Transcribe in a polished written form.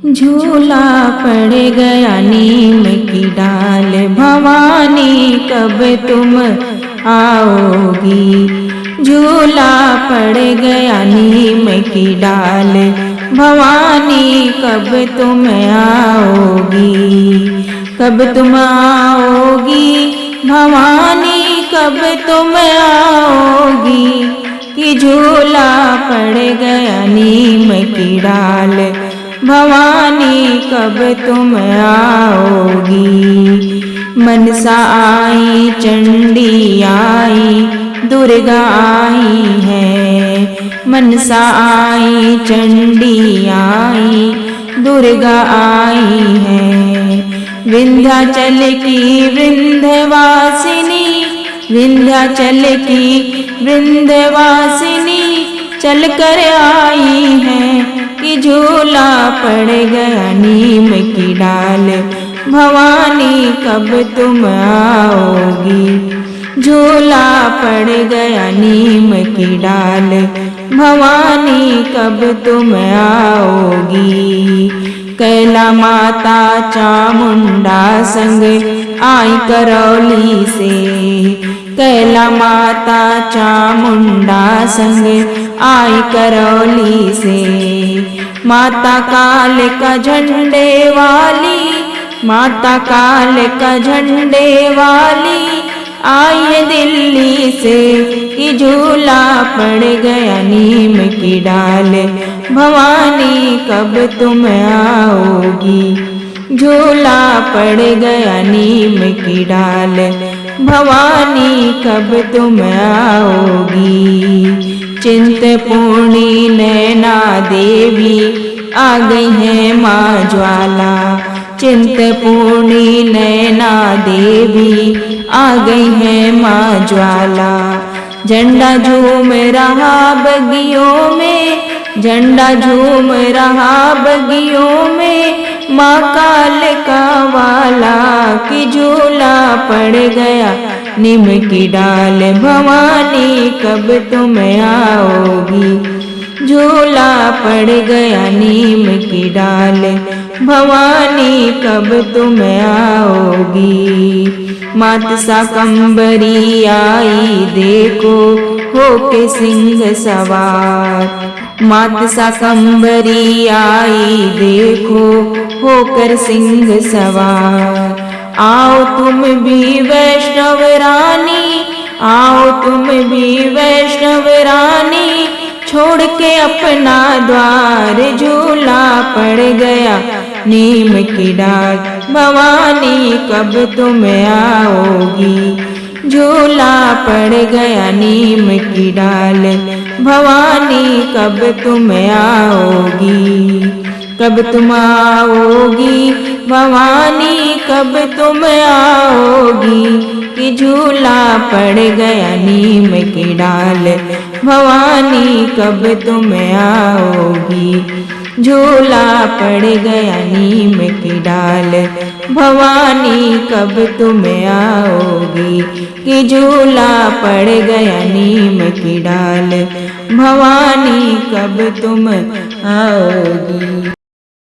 झूला पड़ गया नीम की डाल, भवानी कब तुम आओगी। झूला पड़ गया नीम की डाल, भवानी कब तुम आओगी। कब तुम आओगी भवानी, कब तुम आओगी। कि झूला पड़ गया नीम की डाल, भवानी कब तुम आओगी। मनसा आई, चंडी आई, दुर्गा आई है। मनसा आई, चंडी आई, दुर्गा आई है। विंध्याचल की वृंदवासिनी, विंध्याचल की वृंदवासिनी चल कर आई है। कि झूला पड़ गया नीम की डाल, भवानी कब तुम आओगी। झूला पड़ गया नीम की डाल, भवानी कब तुम आओगी। कैला माता चामुंडा संग आई करौली से, कैला माता चामुंडा संग आई करौली से। माता काल का झंडे वाली, माता काल का झंडे वाली आई है दिल्ली से। कि झूला पड़ गया नीम की डाल, भवानी कब तुम आओगी। झूला पड़ गया नीम की डाल, भवानी कब तुम आओगी। चिंतपूर्णी नैना देवी आ गई है माँ ज्वाला, चिंतपूर्णी नैना देवी आ गई है माँ ज्वाला। झंडा झूम रहा बगियों में, झंडा झूम रहा बगियों में, माँ काल का वाला। कि झूला पड़ गया नीम की डाल, भवानी कब तुम आओगी। झूला पड़ गया नीम की डाल, भवानी कब तुम आओगी। मात शाकंभरी आई देखो होके सिंह सवार, मात शाकंभरी आई देखो होकर सिंह सवार। आओ तुम भी वैष्णव रानी, आओ तुम भी वैष्णव रानी, छोड़ के अपना द्वार। झूला पड़ गया नीम की डाल, भवानी कब तुम आओगी। झूला पड़ गया नीम की डाल, भवानी कब तुम आओगी। कब तुम आओगी भवानी, कब तुम आओगी। कि झूला पड़ गया नीम की डाल, भवानी कब तुम आओगी। झूला पड़ गया नीम की डाल, भवानी कब तुम आओगी। कि झूला पड़ गया नीम की डाल, भवानी कब तुम आओगी।